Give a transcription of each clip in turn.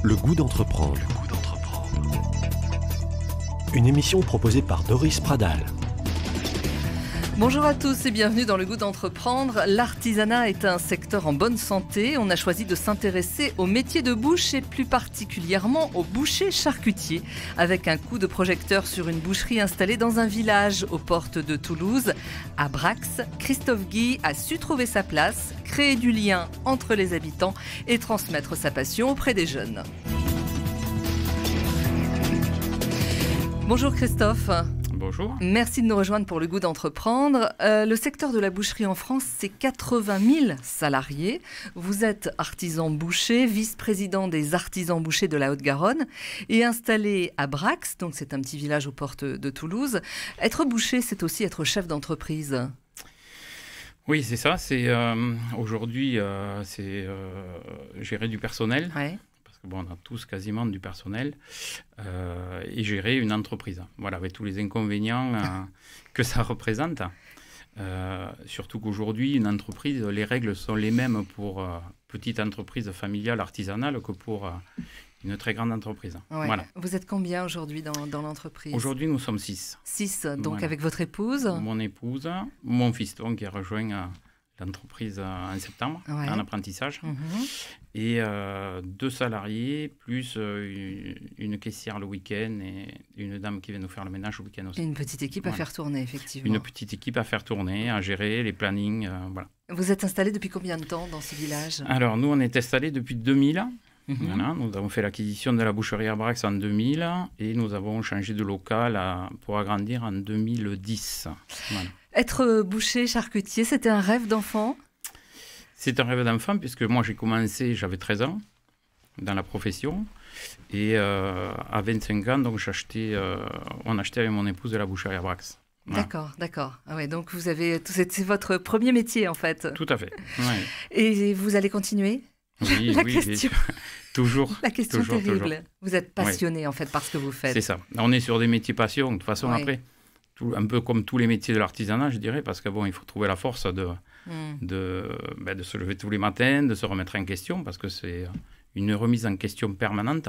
Le goût d'entreprendre. Une émission proposée par Doris Pradal. Bonjour à tous et bienvenue dans Le Goût d'entreprendre. L'artisanat est un secteur en bonne santé. On a choisi de s'intéresser au métier de bouche et plus particulièrement au boucher charcutier. Avec un coup de projecteur sur une boucherie installée dans un village aux portes de Toulouse. À Brax, Christophe Guy a su trouver sa place, créer du lien entre les habitants et transmettre sa passion auprès des jeunes. Bonjour Christophe. Bonjour. Merci de nous rejoindre pour Le Goût d'entreprendre. Le secteur de la boucherie en France, c'est 80 000 salariés. Vous êtes artisan boucher, vice-président des artisans bouchers de la Haute-Garonne et installé à Brax, donc c'est un petit village aux portes de Toulouse. Être boucher, c'est aussi être chef d'entreprise. Oui, c'est ça. Aujourd'hui, c'est gérer du personnel. Ouais. Bon, on a tous quasiment du personnel et gérer une entreprise. Voilà, avec tous les inconvénients que ça représente. Surtout qu'aujourd'hui, une entreprise, les règles sont les mêmes pour petite entreprise familiale, artisanale, que pour une très grande entreprise. Ouais. Voilà. Vous êtes combien aujourd'hui dans l'entreprise ? Aujourd'hui, nous sommes 6. 6, donc voilà. Avec votre épouse ? Mon épouse, mon fiston qui a rejoint l'entreprise en septembre, ouais. en apprentissage. Et 2 salariés, plus une caissière le week-end et une dame qui vient nous faire le ménage le week-end aussi. Et une petite équipe à faire tourner, effectivement. Une petite équipe à faire tourner, à gérer les plannings, voilà. Vous êtes installé depuis combien de temps dans ce village ? Alors, nous, on est installés depuis 2000. Voilà, nous avons fait l'acquisition de la boucherie à Brax en 2000 et nous avons changé de local pour agrandir en 2010. Voilà. Être boucher, charcutier, c'était un rêve d'enfant ? C'est un rêve d'enfant puisque moi j'ai commencé, j'avais 13 ans dans la profession et à 25 ans, donc on achetait avec mon épouse de la boucherie à Brax. Voilà. D'accord. Ah ouais, donc c'est votre premier métier en fait. Tout à fait. Ouais. Et vous allez continuer ? Oui, question. Toujours. La question toujours, terrible. Toujours. Vous êtes passionné en fait par ce que vous faites. C'est ça. On est sur des métiers passion. De toute façon, après, un peu comme tous les métiers de l'artisanat, je dirais, parce que bon, il faut trouver la force de se lever tous les matins, de se remettre en question, parce que c'est une remise en question permanente.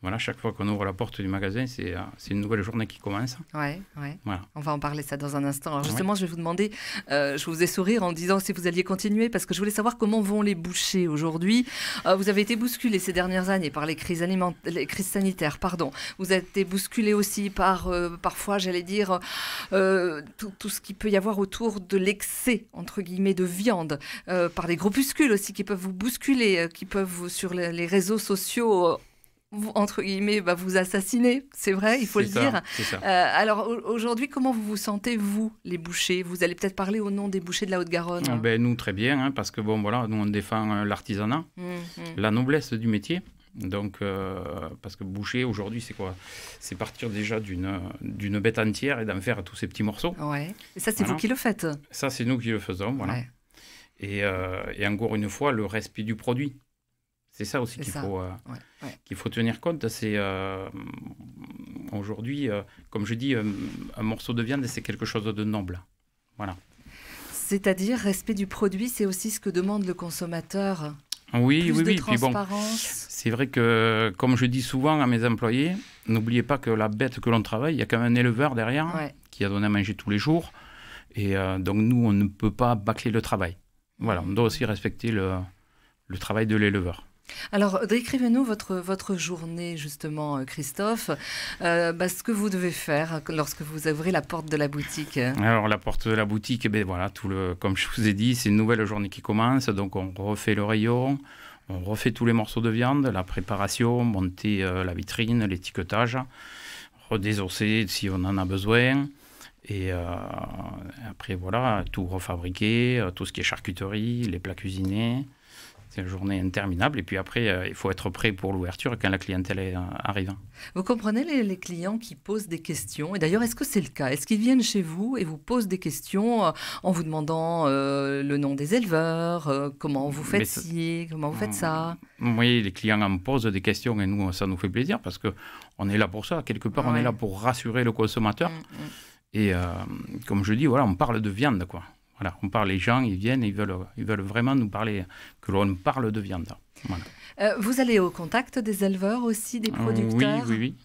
Voilà, chaque fois qu'on ouvre la porte du magasin, c'est une nouvelle journée qui commence. Ouais. Voilà. On va en parler ça dans un instant. Alors justement, je vais vous demander, je vous ai sourire en disant si vous alliez continuer, parce que je voulais savoir comment vont les bouchers aujourd'hui. Vous avez été bousculé ces dernières années par les crises sanitaires, pardon. Vous avez été bousculé aussi par, parfois, j'allais dire, tout ce qu'il peut y avoir autour de l'excès, entre guillemets, de viande, par les groupuscules aussi qui peuvent vous bousculer, qui peuvent, sur les réseaux sociaux, entre guillemets, vous assassiner, c'est vrai, il faut le dire. C'est ça. Alors aujourd'hui, comment vous vous sentez, vous, les bouchers ? Vous allez peut-être parler au nom des bouchers de la Haute-Garonne. Nous, très bien, parce que bon, voilà, nous, on défend l'artisanat, la noblesse du métier. Donc, parce que boucher, aujourd'hui, c'est quoi ? C'est partir déjà d'une bête entière et d'en faire tous ces petits morceaux. Ouais. Et ça, c'est vous qui le faites ? Ça, c'est nous qui le faisons, voilà. Ouais. Et encore une fois, le respect du produit. C'est ça aussi qu'il faut tenir compte. C'est aujourd'hui, comme je dis, un morceau de viande, c'est quelque chose de noble. Voilà. C'est-à-dire, respect du produit, c'est aussi ce que demande le consommateur. Oui. De transparence. Puis bon, c'est vrai que, comme je dis souvent à mes employés, n'oubliez pas que la bête que l'on travaille, il y a quand même un éleveur derrière qui a donné à manger tous les jours. Et donc, nous, on ne peut pas bâcler le travail. Voilà, on doit aussi respecter le travail de l'éleveur. Alors, décrivez-nous votre journée, justement, Christophe. Ce que vous devez faire lorsque vous ouvrez la porte de la boutique. Alors, la porte de la boutique, voilà, comme je vous ai dit, c'est une nouvelle journée qui commence. Donc, on refait le rayon, on refait tous les morceaux de viande, la préparation, monter la vitrine, l'étiquetage, redésosser si on en a besoin. Et après, voilà, tout refabriquer, tout ce qui est charcuterie, les plats cuisinés. C'est une journée interminable. Et puis après, il faut être prêt pour l'ouverture quand la clientèle arrive. Vous comprenez les clients qui posent des questions ? Et d'ailleurs, est-ce que c'est le cas ? Est-ce qu'ils viennent chez vous et vous posent des questions en vous demandant le nom des éleveurs, comment vous faites ci, comment vous faites ça ? Oui, les clients en posent des questions et nous, ça nous fait plaisir parce qu'on est là pour ça. Quelque part, on est là pour rassurer le consommateur. Et comme je dis, voilà, on parle de viande, quoi. Voilà, on parle, les gens, ils viennent, ils veulent vraiment nous parler, que l'on parle de viande. Voilà. Vous allez au contact des éleveurs aussi, des producteurs? Oui.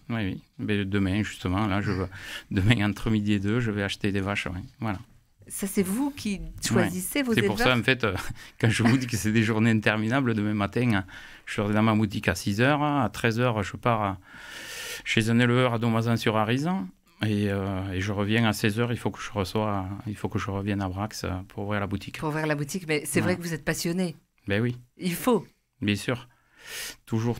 Mais demain, justement, là, demain, entre midi et 2, je vais acheter des vaches. Oui. Voilà. Ça, c'est vous qui choisissez vos éleveurs? C'est pour ça, en fait, quand je vous dis que c'est des journées interminables, demain matin, je serai dans ma boutique à 6 h. À 13 h, je pars chez un éleveur à Domazan-sur-Arize. Et je reviens à 16 h. Il faut que je revienne à Brax pour ouvrir la boutique. Pour ouvrir la boutique, mais c'est vrai que vous êtes passionné. Ben oui. Il faut. Bien sûr. Toujours.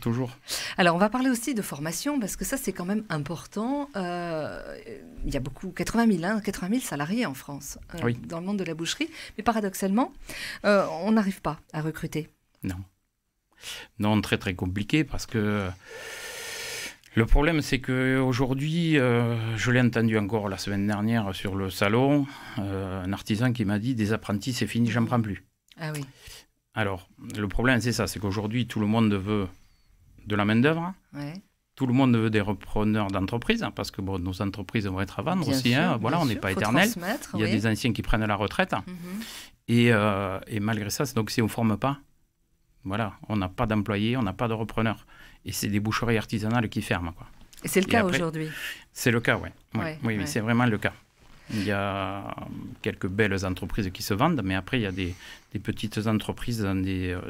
Alors, on va parler aussi de formation, parce que ça, c'est quand même important. Il y a 80 000 salariés en France, dans le monde de la boucherie. Mais paradoxalement, on n'arrive pas à recruter. Non, très, très compliqué, parce que le problème, c'est qu'aujourd'hui, je l'ai entendu encore la semaine dernière sur le salon, un artisan qui m'a dit « Des apprentis, c'est fini, j'en prends plus ». Ah oui. Alors, le problème, c'est ça, c'est qu'aujourd'hui, tout le monde veut de la main-d'œuvre. Ouais. Tout le monde veut des repreneurs d'entreprise, parce que nos entreprises vont être à vendre bien aussi. Sûr, on n'est pas éternel. Il y a des anciens qui prennent la retraite. Et malgré ça, donc, si on ne forme pas, on n'a pas d'employés, on n'a pas de repreneurs. Et c'est des boucheries artisanales qui ferment. Et c'est le cas aujourd'hui? C'est le cas, oui, c'est vraiment le cas. Il y a quelques belles entreprises qui se vendent, mais après, il y a des petites entreprises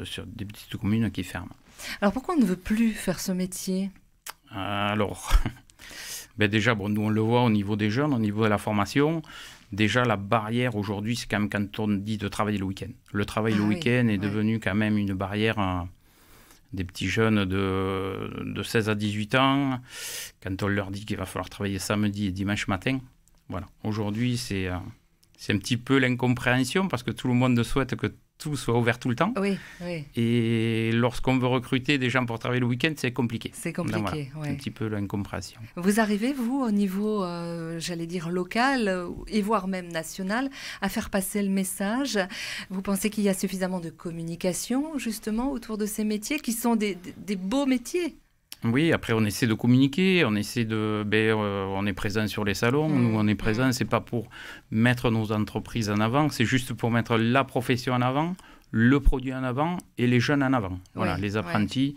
sur des petites communes qui ferment. Alors, pourquoi on ne veut plus faire ce métier? Alors, déjà, nous, on le voit au niveau des jeunes, au niveau de la formation. Déjà, la barrière aujourd'hui, c'est quand même quand on dit de travailler le week-end. Le travail le week-end est devenu quand même une barrière des petits jeunes de 16 à 18 ans. Quand on leur dit qu'il va falloir travailler samedi et dimanche matin, aujourd'hui, c'est un petit peu l'incompréhension parce que tout le monde souhaite que tout soit ouvert tout le temps. Oui. Et lorsqu'on veut recruter des gens pour travailler le week-end, c'est compliqué. C'est compliqué, C'est un petit peu l'incompréhension. Vous arrivez, vous, au niveau, j'allais dire, local et voire même national, à faire passer le message? Vous pensez qu'il y a suffisamment de communication, justement, autour de ces métiers qui sont des beaux métiers? Oui, après on essaie de communiquer, on est présent sur les salons, nous on est présent, c'est pas pour mettre nos entreprises en avant, c'est juste pour mettre la profession en avant, le produit en avant et les jeunes en avant. Les apprentis,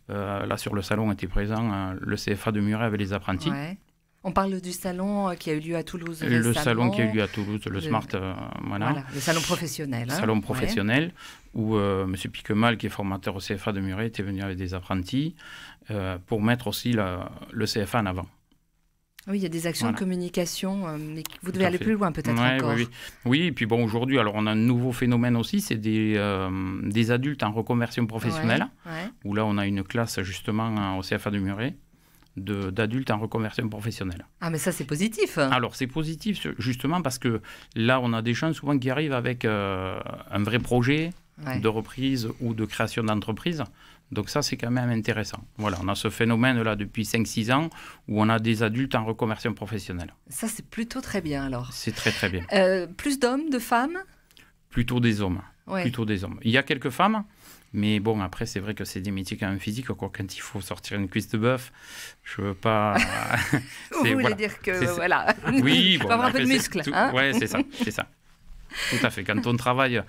là sur le salon était présent le CFA de Muret avec les apprentis. Ouais. On parle du salon qui a eu lieu à Toulouse récemment. Le salon qui a eu lieu à Toulouse, le Smart, le salon professionnel. Le salon professionnel, où M. Piquemal, qui est formateur au CFA de Muret, était venu avec des apprentis pour mettre aussi le CFA en avant. Oui, il y a des actions de communication, mais vous devez aller plus loin peut-être encore. Oui, et puis on a un nouveau phénomène aussi, c'est des adultes en reconversion professionnelle, où là on a une classe justement au CFA de Muret, d'adultes en reconversion professionnelle. Ah, mais ça, c'est positif. Alors, c'est positif, justement, parce que là, on a des gens souvent qui arrivent avec un vrai projet de reprise ou de création d'entreprise. Donc ça, c'est quand même intéressant. On a ce phénomène-là depuis 5-6 ans où on a des adultes en reconversion professionnelle. Ça, c'est plutôt très bien, alors. C'est très, très bien. Plus d'hommes, de femmes? Plutôt des hommes. Plutôt des hommes. Il y a quelques femmes. Mais après, c'est vrai que c'est des métiers quand même physiques. Quand il faut sortir une cuisse de bœuf, je veux pas... Vous voulez dire que, Oui, il faut avoir un peu de muscle. Oui, c'est ça. Tout à fait. Quand on travaille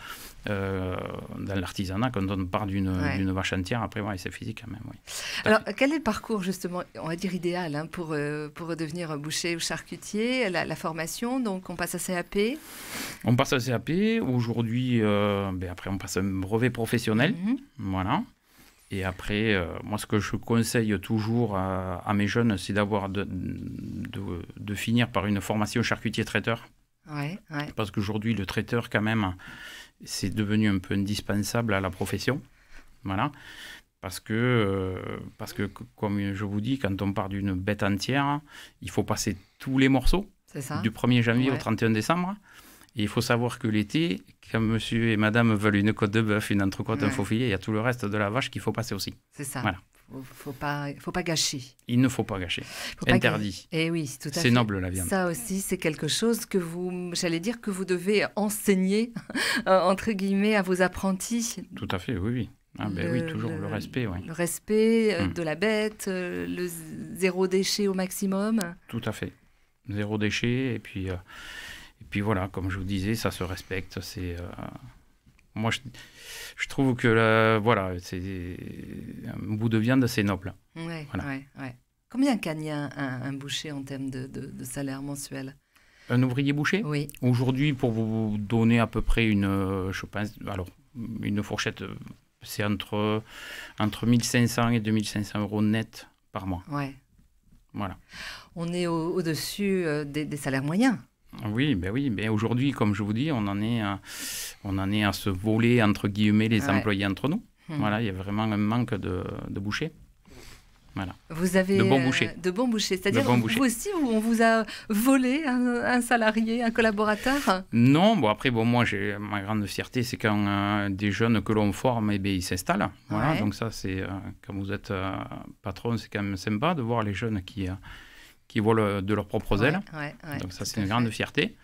dans l'artisanat, quand on part d'une vache entière, après, c'est physique quand même. Oui. Alors, quel est le parcours, justement, on va dire idéal, pour devenir boucher ou charcutier, la formation? Donc, on passe à CAP? On passe à CAP. Aujourd'hui, après, on passe à un brevet professionnel. Voilà. Et après, moi, ce que je conseille toujours à mes jeunes, c'est de finir par une formation charcutier-traiteur. Parce qu'aujourd'hui, le traiteur, quand même, c'est devenu un peu indispensable à la profession. Parce que, comme je vous dis, quand on part d'une bête entière, il faut passer tous les morceaux, du 1er janvier au 31 décembre. Et il faut savoir que l'été, quand monsieur et madame veulent une côte de bœuf, une entrecôte, un faux filet, il y a tout le reste de la vache qu'il faut passer aussi. C'est ça. Faut pas gâcher. Il ne faut pas gâcher. Interdit. Et oui, tout à fait. C'est noble la viande. Ça aussi, c'est quelque chose que vous devez enseigner, entre guillemets, à vos apprentis. Tout à fait, oui. Oui, toujours le respect. Le respect de la bête, le zéro déchet au maximum. Tout à fait. Zéro déchet, et puis voilà, comme je vous disais, ça se respecte. Moi, je trouve que voilà, c'est un bout de viande, c'est noble. Ouais, Voilà. ouais. Combien gagne un boucher en termes de salaire mensuel? Un ouvrier boucher? Oui. Aujourd'hui, pour vous donner à peu près je pense, alors, une fourchette, c'est entre 1500 et 2500 euros net par mois. Ouais. Voilà. On est au-dessus des salaires moyens. Oui, mais aujourd'hui, comme je vous dis, on en est à se voler, entre guillemets, les employés entre nous. Voilà, il y a vraiment un manque de bouchers. Voilà. Vous avez de bons bouchers. De bons bouchers. C'est-à-dire, vous aussi, on vous a volé un salarié, un collaborateur? Non, après, moi, ma grande fierté, c'est quand des jeunes que l'on forme, ils s'installent. Voilà, Ouais. donc ça, c'est quand vous êtes patron, c'est quand même sympa de voir les jeunes qui volent de leurs propres ailes. Ouais, donc ça, c'est une grande fierté.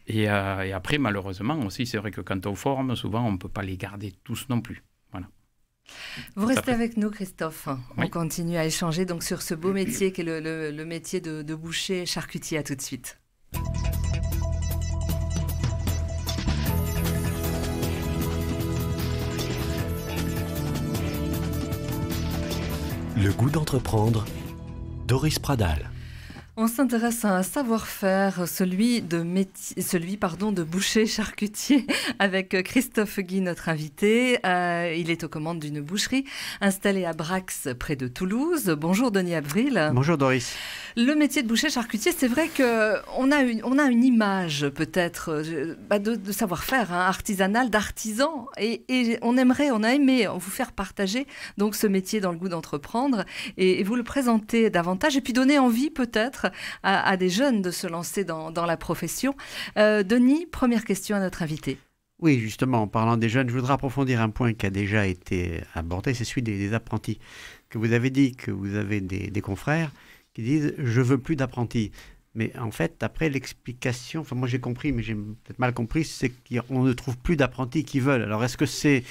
Et après, malheureusement aussi, c'est vrai que quand on forme, souvent, on ne peut pas les garder tous non plus. Voilà. Vous restez avec nous, Christophe. Oui. On continue à échanger donc sur ce beau métier qui est le métier de boucher charcutier. À tout de suite. Le goût d'entreprendre, Doris Pradal. On s'intéresse à un savoir-faire, celui de boucher charcutier, avec Christophe Guy, notre invité. Il est aux commandes d'une boucherie installée à Brax, près de Toulouse. Bonjour Denis Avril. Bonjour Doris. Le métier de boucher charcutier, c'est vrai qu'on a une image peut-être de savoir-faire artisanal, d'artisan. Et on a aimé vous faire partager donc ce métier dans le goût d'entreprendre et vous le présenter davantage et puis donner envie peut-être à des jeunes de se lancer dans la profession. Denis, première question à notre invité. Oui, justement, en parlant des jeunes, je voudrais approfondir un point qui a déjà été abordé, c'est celui des apprentis. Que vous avez dit que vous avez des confrères qui disent « je veux plus d'apprentis ». Mais en fait, après l'explication, enfin moi j'ai compris, mais j'ai peut-être mal compris, c'est qu'on ne trouve plus d'apprentis qui veulent. Alors est-ce que c'est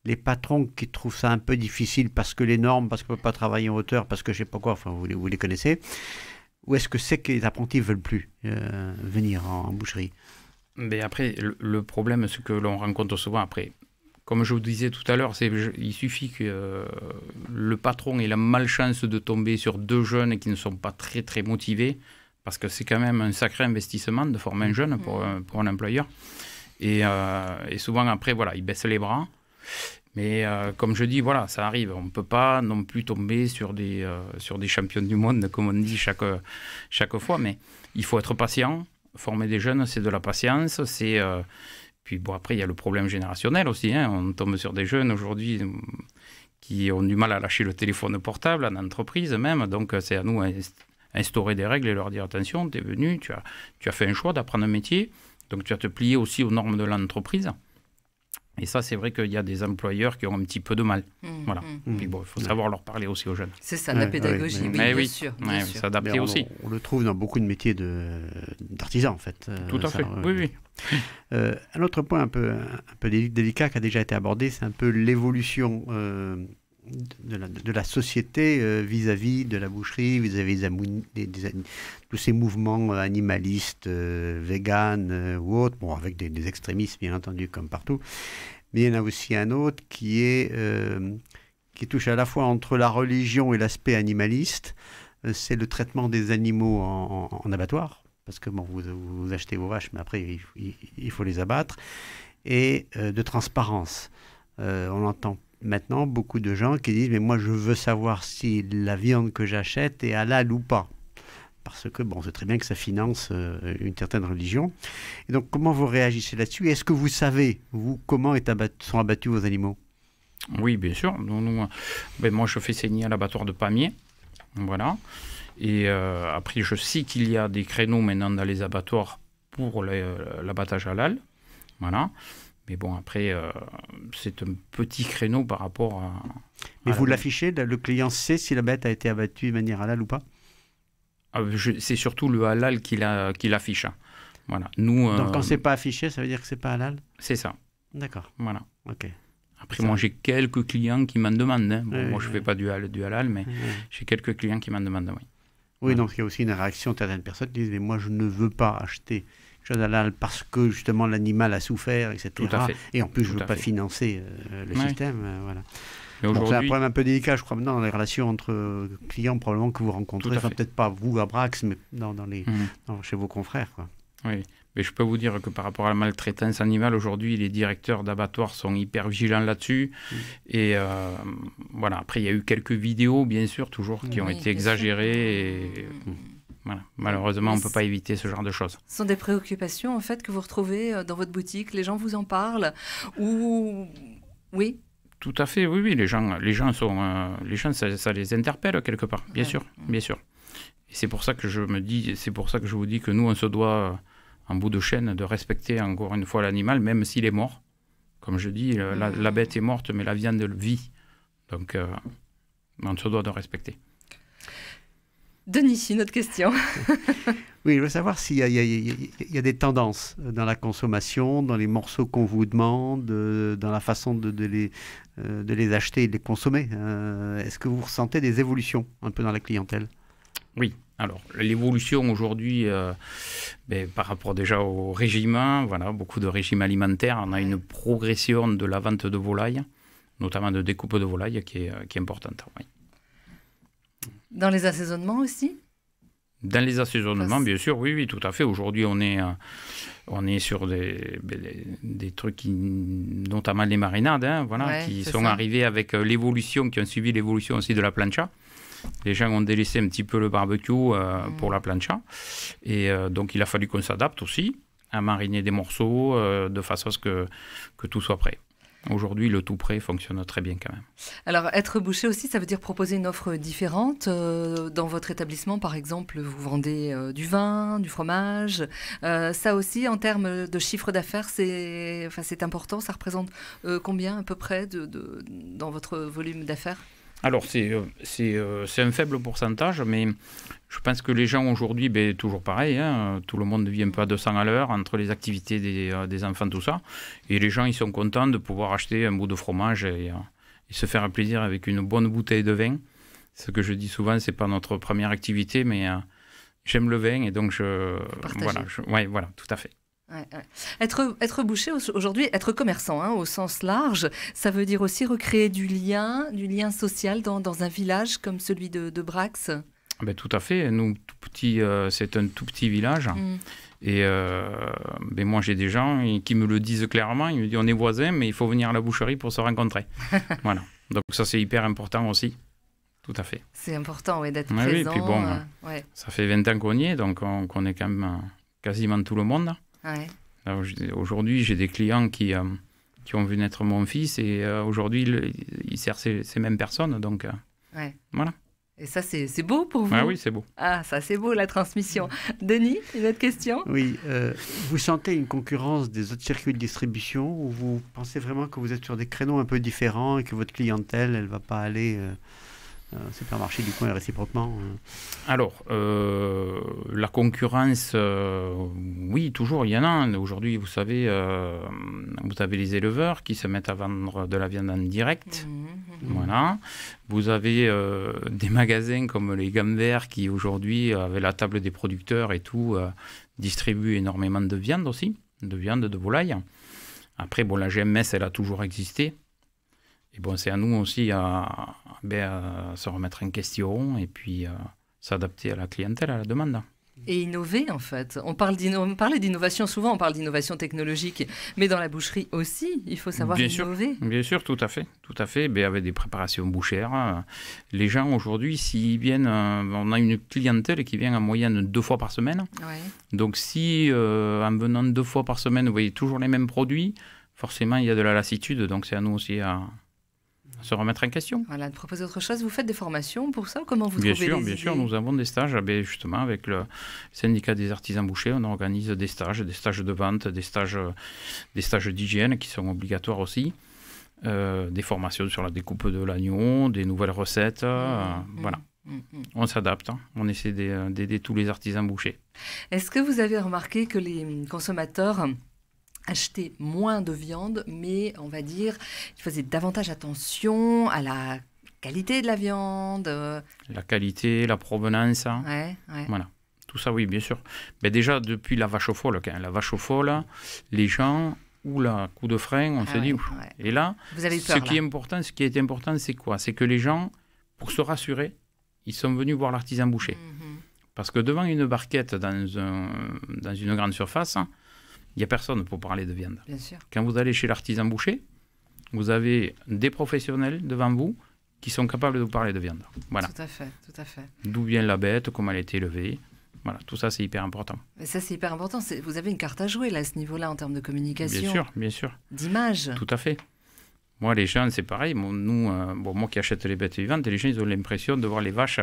les patrons qui trouvent ça un peu difficile parce que les normes, parce qu'on ne peut pas travailler en hauteur, parce que je ne sais pas quoi, enfin vous les connaissez, ou est-ce que c'est que les apprentis ne veulent plus venir en boucherie? Mais après, le problème, ce que l'on rencontre souvent après, comme je vous disais tout à l'heure, il suffit que le patron ait la malchance de tomber sur deux jeunes qui ne sont pas très très motivés, parce que c'est quand même un sacré investissement de former un jeune pour un employeur. Et souvent après, voilà, ils baissent les bras. Mais comme je dis, voilà, ça arrive. On ne peut pas non plus tomber sur des champions du monde, comme on dit chaque fois. Mais il faut être patient. Former des jeunes, c'est de la patience. Puis bon, après, il y a le problème générationnel aussi. On tombe sur des jeunes aujourd'hui qui ont du mal à lâcher le téléphone portable, en entreprise même. Donc, c'est à nous d'instaurer des règles et leur dire, attention, tu es venu, tu as fait un choix d'apprendre un métier. Donc, tu vas te plier aussi aux normes de l'entreprise. Et ça, c'est vrai qu'il y a des employeurs qui ont un petit peu de mal. Voilà. Puis bon, il faut savoir leur parler aussi aux jeunes. C'est ça, la pédagogie, bien sûr. Bien sûr. S'adapter aussi. On le trouve dans beaucoup de métiers d'artisans, en fait. Tout à fait, oui. Un autre point un peu délicat qui a déjà été abordé, c'est un peu l'évolution de la société vis-à-vis de la boucherie, vis-à-vis de tous ces mouvements animalistes, véganes ou autres, bon, avec des extrémistes bien entendu comme partout, mais il y en a aussi un autre qui touche à la fois entre la religion et l'aspect animaliste, c'est le traitement des animaux en abattoir, parce que bon, vous achetez vos vaches, mais après il faut les abattre, et de transparence. On entend maintenant beaucoup de gens qui disent « mais moi je veux savoir si la viande que j'achète est halal ou pas ». Parce que bon, c'est très bien que ça finance une certaine religion. Et donc comment vous réagissez là-dessus? Est-ce que vous savez, vous, comment sont abattus vos animaux? Oui, bien sûr. Moi je fais saigner à l'abattoir de Pamiers. Voilà. Et après, je sais qu'il y a des créneaux maintenant dans les abattoirs pour l'abattage halal. Voilà. Mais bon, après, c'est un petit créneau par rapport à... Mais vous l'affichez, le client sait si la bête a été abattue de manière halal ou pas? C'est surtout le halal qui l'affiche. Voilà. Nous, donc quand c'est pas affiché, ça veut dire que c'est pas halal? C'est ça. D'accord. Voilà. Ok. Après, moi, j'ai quelques clients qui m'en demandent. Bon, moi, je ne fais pas du halal, mais Oui. j'ai quelques clients qui m'en demandent, oui. Oui, donc il y a aussi une réaction de certaines personnes qui disent « mais moi je ne veux pas acheter chose halal parce que justement l'animal a souffert, etc. Tout à fait. Et en plus, je ne Tout veux à pas fait. financer le système. Voilà. Mais Bon, c'est un aujourd'hui, problème un peu délicat, je crois, maintenant, dans les relations entre clients, probablement que vous rencontrez. Tout à Enfin, fait. peut-être pas vous à Brax, mais Mhm. chez vos confrères, quoi. Oui, mais je peux vous dire que par rapport à la maltraitance animale, aujourd'hui, les directeurs d'abattoirs sont hyper vigilants là-dessus. Et voilà, après, il y a eu quelques vidéos, bien sûr, toujours, qui ont Oui, été bien exagérées. Et voilà, malheureusement, on ne peut pas éviter ce genre de choses. Ce sont des préoccupations en fait que vous retrouvez dans votre boutique. Les gens vous en parlent ou oui. Tout à fait, oui, oui, les gens ça les interpelle quelque part, bien sûr, bien sûr. Et c'est pour ça que je vous dis que nous, on se doit, en bout de chaîne, de respecter encore une fois l'animal, même s'il est mort. Comme je dis, la bête est morte, mais la viande vit. Donc, on se doit de respecter. Denis, une autre question. Oui, je veux savoir s'il y a des tendances dans la consommation, dans les morceaux qu'on vous demande, dans la façon de les acheter et de les consommer. Est-ce que vous ressentez des évolutions un peu dans la clientèle? Oui, alors l'évolution aujourd'hui, par rapport déjà au régime, voilà, beaucoup de régimes alimentaires, on a une progression de la vente de volailles, notamment de découpe de volailles qui est importante. Oui. Dans les assaisonnements aussi? Dans les assaisonnements, bien sûr, oui, oui, tout à fait. Aujourd'hui, on est sur des trucs, notamment les marinades, voilà, qui sont arrivés avec l'évolution, qui ont suivi l'évolution aussi de la plancha. Les gens ont délaissé un petit peu le barbecue pour la plancha. Et donc, il a fallu qu'on s'adapte aussi à mariner des morceaux de façon à ce que tout soit prêt. Aujourd'hui, le tout prêt fonctionne très bien quand même. Alors, être boucher aussi, ça veut dire proposer une offre différente. Dans votre établissement, par exemple, vous vendez du vin, du fromage. Ça aussi, en termes de chiffre d'affaires, c'est important. Ça représente combien à peu près dans votre volume d'affaires? Alors, c'est un faible pourcentage, mais je pense que les gens aujourd'hui, toujours pareil, tout le monde vit un peu à 200 à l'heure entre les activités des enfants, tout ça. Et les gens, ils sont contents de pouvoir acheter un bout de fromage et se faire plaisir avec une bonne bouteille de vin. Ce que je dis souvent, c'est pas notre première activité, mais j'aime le vin et donc voilà, tout à fait. Ouais. Être boucher aujourd'hui, être commerçant au sens large, ça veut dire aussi recréer du lien social dans un village comme celui de Brax. Tout à fait. Nous, tout petit, c'est un tout petit village. Et moi, j'ai des gens qui me le disent clairement. Ils me disent on est voisins, mais il faut venir à la boucherie pour se rencontrer. Voilà. Donc ça, c'est hyper important aussi. Tout à fait. C'est important, d'être présent. Oui, et puis bon, ça fait 20 ans qu'on y est, donc on connaît quand même quasiment tout le monde. Ouais. Aujourd'hui, j'ai des clients qui ont vu naître mon fils et aujourd'hui, il sert ces mêmes personnes. Donc, voilà. Et ça, c'est beau pour vous? Ah oui, c'est beau. Ah, ça, c'est beau, la transmission. Denis, une autre question? Oui. Vous sentez une concurrence des autres circuits de distribution ou vous pensez vraiment que vous êtes sur des créneaux un peu différents et que votre clientèle, elle ne va pas aller au supermarché du coin réciproquement? Alors, la concurrence, oui, toujours, il y en a. Aujourd'hui, vous savez, vous avez les éleveurs qui se mettent à vendre de la viande en direct. Voilà. Vous avez des magasins comme les Gammes Verts qui, aujourd'hui, avec la table des producteurs et tout, distribuent énormément de viande aussi, de volaille. Après, la GMS, elle a toujours existé. Et c'est à nous aussi à se remettre en question et puis s'adapter à la clientèle, à la demande. Et innover, en fait. On parlait d'innovation souvent, on parle d'innovation technologique, mais dans la boucherie aussi, il faut savoir innover. Bien sûr, tout à fait. Avec des préparations bouchères. Les gens, aujourd'hui, s'ils viennent, on a une clientèle qui vient en moyenne 2 fois par semaine. Ouais. Donc, si en venant 2 fois par semaine, vous voyez toujours les mêmes produits, forcément, il y a de la lassitude. Donc, c'est à nous aussi à se remettre en question. Voilà, de proposer autre chose. Vous faites des formations pour ça? Comment vous trouvez les idées? Bien sûr, nous avons des stages. Justement, avec le syndicat des artisans bouchers, on organise des stages de vente, des stages d'hygiène qui sont obligatoires aussi, des formations sur la découpe de l'agneau, des nouvelles recettes. Voilà. On s'adapte, on essaie d'aider tous les artisans bouchers. Est-ce que vous avez remarqué que les consommateurs acheter moins de viande, mais on va dire, il faisait davantage attention à la qualité de la viande. La qualité, la provenance. Voilà, Tout ça, oui, bien sûr. Mais déjà, depuis la vache au folle, la vache au folle, les gens, oula, coup de frein, on s'est dit... Ouf. Ouais. Et là, vous avez eu peur, ce qui est important, c'est quoi? C'est que les gens, pour se rassurer, ils sont venus voir l'artisan boucher. Parce que devant une barquette dans une grande surface, il n'y a personne pour parler de viande. Bien sûr. Quand vous allez chez l'artisan boucher, vous avez des professionnels devant vous qui sont capables de vous parler de viande. Voilà. Tout à fait, tout à fait. D'où vient la bête, comment elle a été élevée. Voilà, tout ça, c'est hyper important. Et ça, c'est hyper important. Vous avez une carte à jouer là, à ce niveau-là en termes de communication. Bien sûr, bien sûr. D'image. Tout à fait. Moi, les gens, c'est pareil. Moi qui achète les bêtes vivantes, les gens, ils ont l'impression de voir les vaches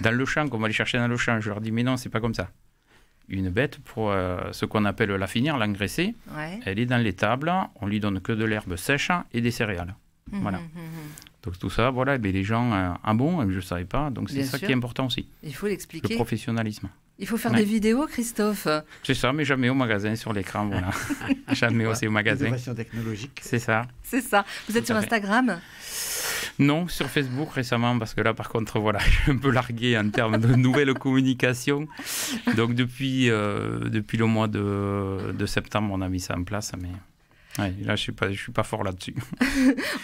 dans le champ, qu'on va les chercher dans le champ. Je leur dis, mais non, c'est pas comme ça. Une bête, pour ce qu'on appelle la finir, l'engraisser, elle est dans l'étable, on lui donne que de l'herbe sèche et des céréales. Voilà. Donc tout ça, voilà, mais les gens, je ne savais pas, donc c'est ça qui est important aussi. Il faut l'expliquer. Le professionnalisme. Il faut faire des vidéos, Christophe. C'est ça, mais jamais au magasin, sur l'écran, voilà. Jamais aussi au magasin. Innovation technologique. C'est ça. C'est ça. Vous êtes sur Instagram ? Non, sur Facebook récemment, parce que là, par contre, voilà, je suis un peu largué en termes de nouvelles communications. Donc, depuis le mois de septembre, on a mis ça en place, mais... Ouais, là, je suis pas fort là-dessus.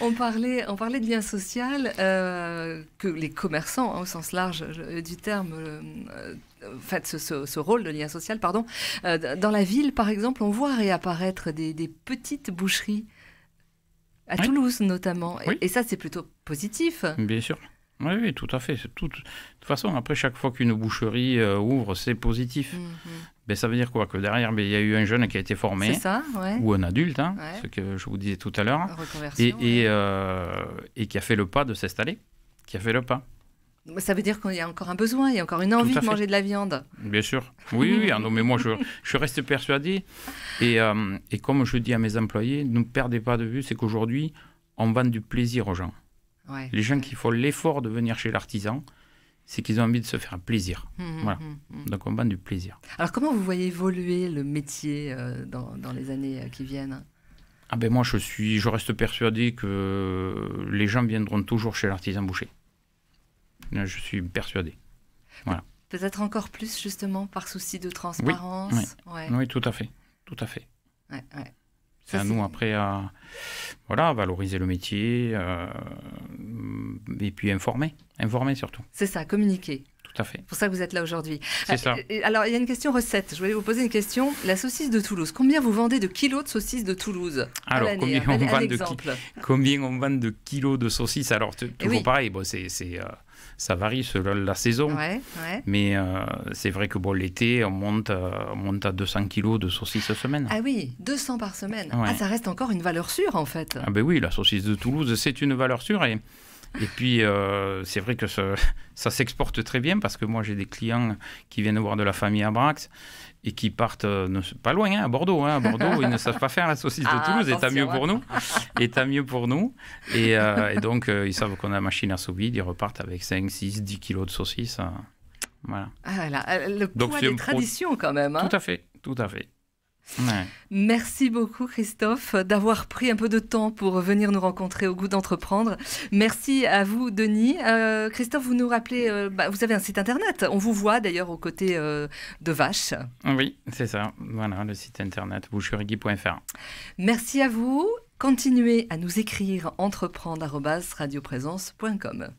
on parlait de lien social, que les commerçants, au sens large du terme, ce rôle de lien social, pardon. Dans la ville, par exemple, on voit réapparaître des petites boucheries, à Toulouse notamment. Oui. Et ça, c'est plutôt positif. Bien sûr. Oui, tout à fait. De toute façon, après, chaque fois qu'une boucherie ouvre, c'est positif. Ben, ça veut dire quoi? Que derrière, il y a eu un jeune qui a été formé, ou un adulte, ce que je vous disais tout à l'heure, et qui a fait le pas de s'installer, qui a fait le pas. Ça veut dire qu'il y a encore un besoin, il y a encore une envie de manger de la viande. Bien sûr. Oui, non, mais moi, je reste persuadé. Et comme je dis à mes employés, ne perdez pas de vue, c'est qu'aujourd'hui, on vend du plaisir aux gens. Les gens qui font l'effort de venir chez l'artisan, c'est qu'ils ont envie de se faire plaisir. Voilà. Donc on vend du plaisir. Alors comment vous voyez évoluer le métier dans les années qui viennent? Moi je reste persuadé que les gens viendront toujours chez l'artisan boucher. Je suis persuadé. Voilà. Peut-être encore plus justement par souci de transparence. Oui, tout à fait. Tout à fait. Ouais. C'est à nous après à valoriser le métier et puis informer surtout. C'est ça, communiquer. Tout à fait. C'est pour ça que vous êtes là aujourd'hui. C'est ça. Alors, il y a une question recette. Je voulais vous poser une question. La saucisse de Toulouse. Combien vous vendez de kilos de saucisses de Toulouse? Alors, combien on vend de kilos de saucisses? Alors, toujours pareil, ça varie selon la saison. Mais c'est vrai que l'été, on monte à 200 kilos de saucisses semaine. Ah oui, 200 par semaine. Ah, ça reste encore une valeur sûre, en fait. Ah ben oui, la saucisse de Toulouse, c'est une valeur sûre. Et puis, c'est vrai que ça s'exporte très bien parce que moi, j'ai des clients qui viennent voir de la famille à Brax et qui partent pas loin, à Bordeaux. À Bordeaux, ils ne savent pas faire la saucisse de Toulouse, et tant mieux pour nous. Et donc, ils savent qu'on a la machine à sous vide, ils repartent avec 5, 6, 10 kilos de saucisses. Voilà. Le poids des traditions, quand même. Tout à fait. Ouais. Merci beaucoup Christophe d'avoir pris un peu de temps pour venir nous rencontrer au Goût d'entreprendre. Merci à vous Denis. Christophe, vous nous rappelez, vous avez un site internet, on vous voit d'ailleurs aux côtés de vaches. Oui, c'est ça, voilà le site internet boucherie.fr. Merci à vous, continuez à nous écrire entreprendre@radioprésence.com.